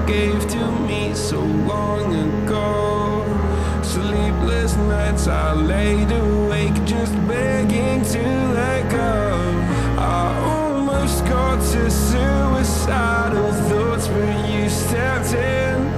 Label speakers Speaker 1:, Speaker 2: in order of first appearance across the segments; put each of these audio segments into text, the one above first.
Speaker 1: gave to me so long ago. Sleepless nights I laid awake just begging to let go. I almost got to suicidal thoughts, but you stepped in.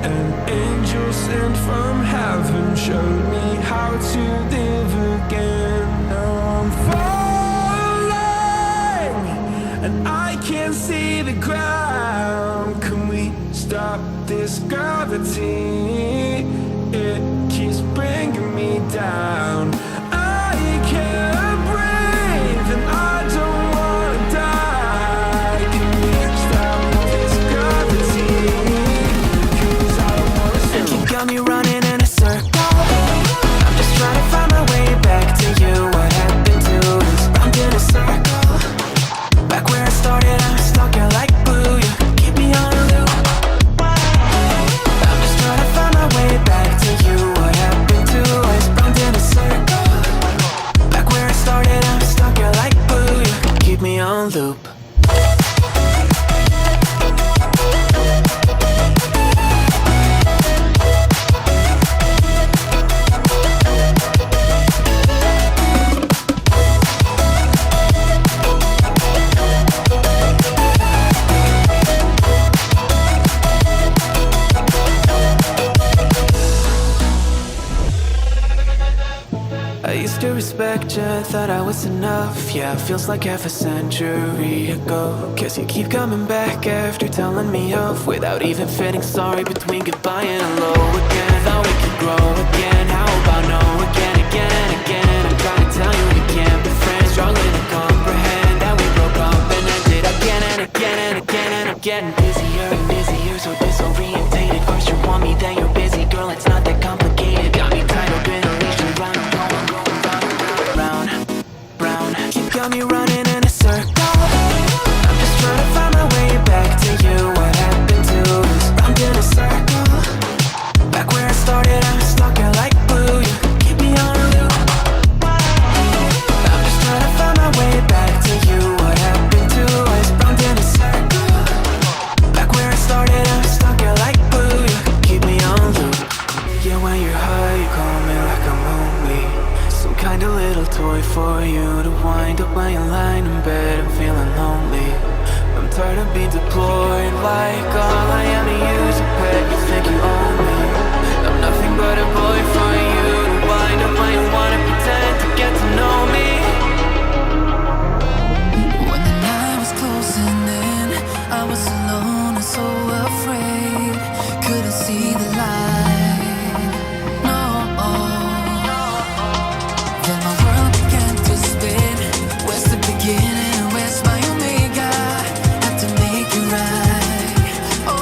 Speaker 1: An angel sent from heaven showed me how to live again. Now I'm falling and I can't see the ground. Can we stop this gravity? It keeps bringing me down. I can't breathe and I don't wanna die. Can we stop this gravity? 'Cause I don't wanna stop.
Speaker 2: You got me running in a circle. I'm just trying to find my way back to you. What happened to us? Round in a circle. Back where I started, I'm stuck here like glue. You keep me on a loop. I'm just trying to find my way back to you. What happened to us? Round in a circle. Back where I started, I'm stuck here like glue. You keep me on loop. I used to respect you, thought I was enough. Yeah, it feels like half a century ago. Guess you keep coming back after telling me off, without even feeling sorry between goodbye and hello again. Thought we could grow again, how about no again, again and again. I'm trying to tell you we can't be friends, struggling to comprehend that we broke up and ended again and again and again. And I'm getting busier and busier, so disorientated. First you want me, then you're busy, girl, it's not that complicated. Got me tied up in a leash and round. Got me running in a circle. I'm just trying to find my way back to you. What happened to us? Round in a circle. Back where I started, I'm stuck here like glue. You keep me on a loop. I'm just trying to find my way back to you. What happened to us? Round in a circle. Back where I started, I'm stuck here like glue. You keep me on loop. Yeah, when you're high, you call me like I'm lonely. Some kind of little toy for you to wind up when you're lying in bed and feeling lonely. I'm tired of being deployed, like all I am to you is a pet. You think you own me? I'm nothing but a boy for you to wind up when you wanna pretend to get to know me.
Speaker 3: When the night was closing in, I was alone and so afraid. Couldn't see the light, no. Then my world began to spin. Where's the beginning? Where's my omega? Have to make it right. Oh,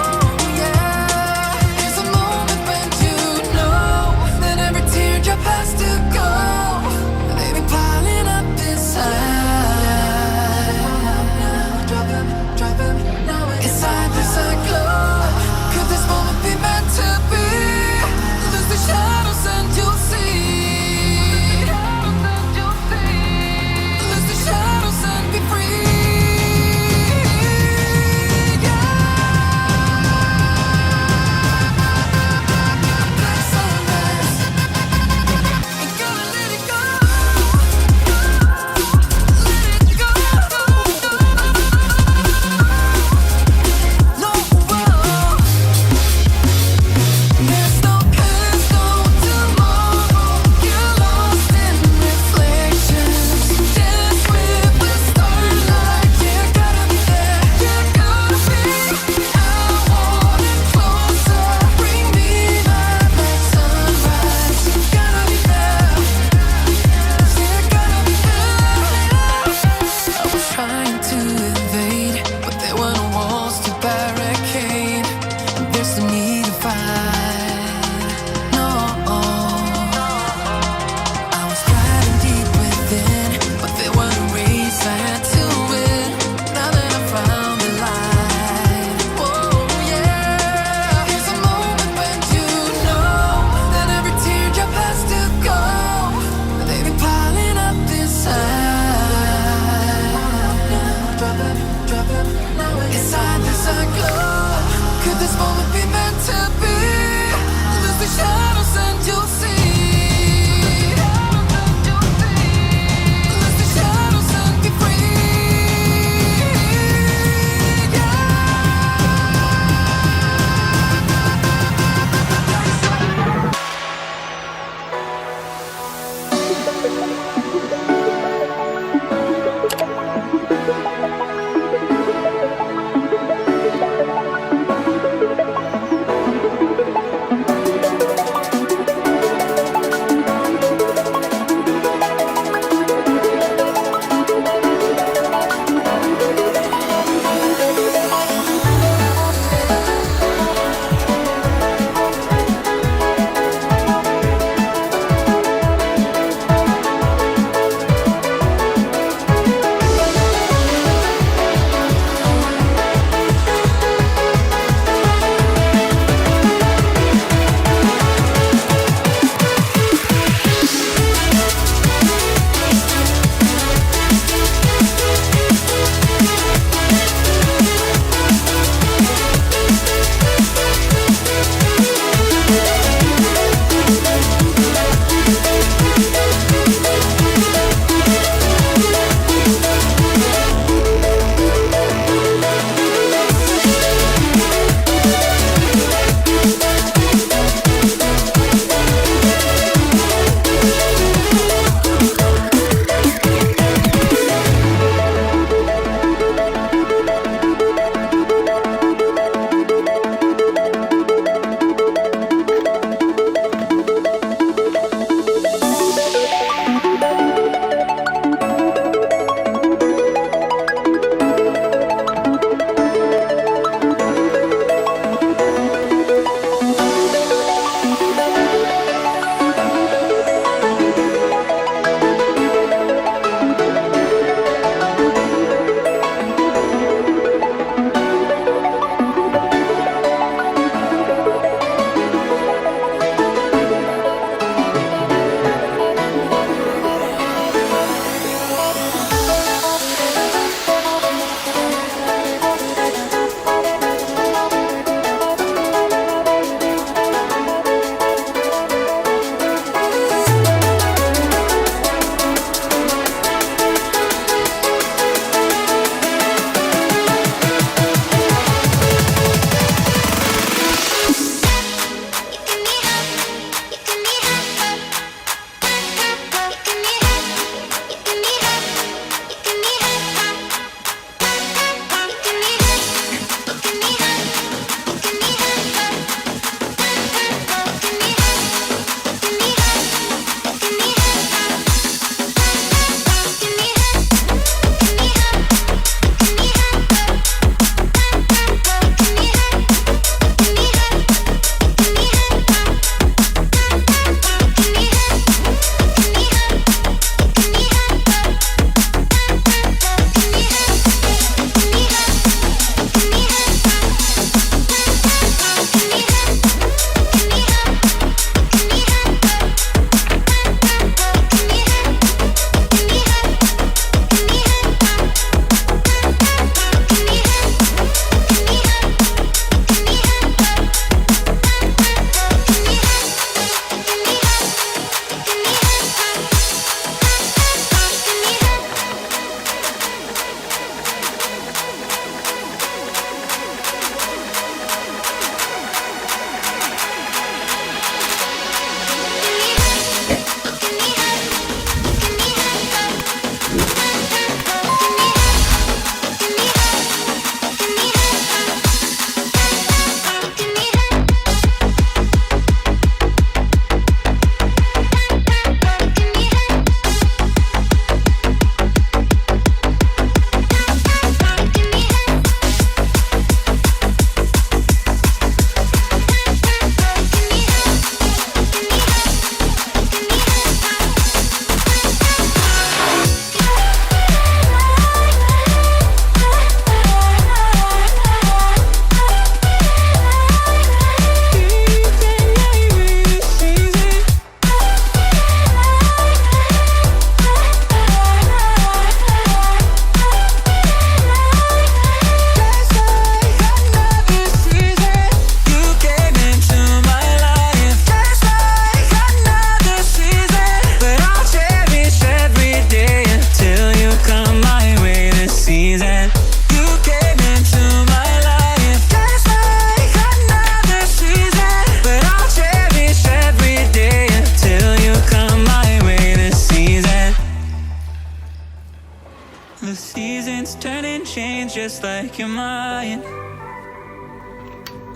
Speaker 3: like you're mine.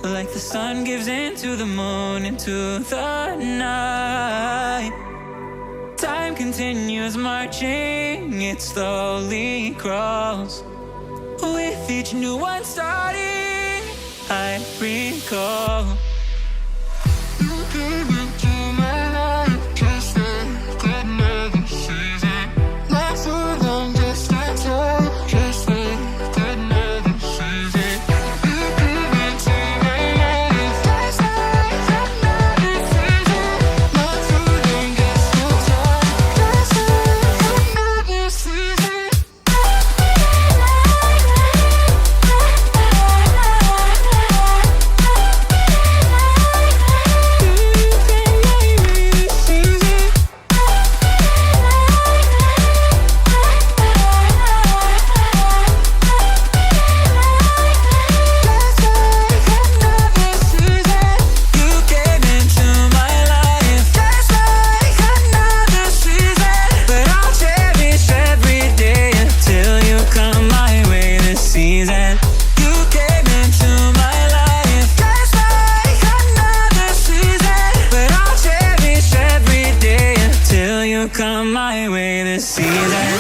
Speaker 3: Like the sun gives into the moon, into the night. Time continues marching, it slowly crawls. With each new one starting, I recall. You came into my life just like another season. Not so long, just a time, just like another season. You came into my life just like another season. Not so long, just a time, just like another season. Come my way this season.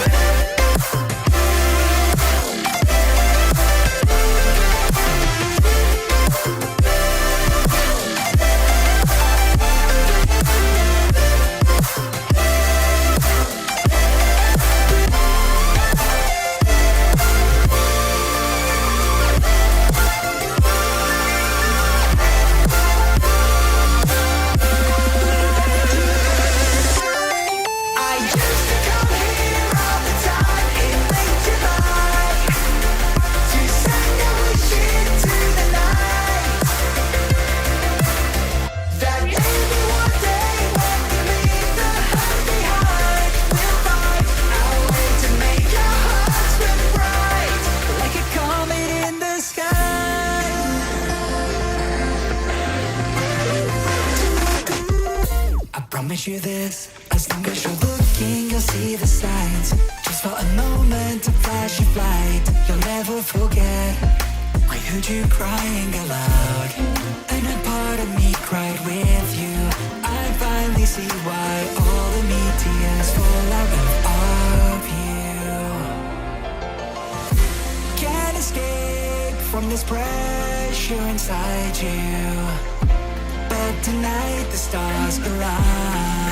Speaker 3: Promise you this, as long as you're looking, you'll see the signs. Just for a moment, a flash of light, you'll never forget. I heard you crying aloud, and a part of me cried with you. I finally see why all the meteors fall out of you. Can't escape from this pressure inside you. But tonight the stars align.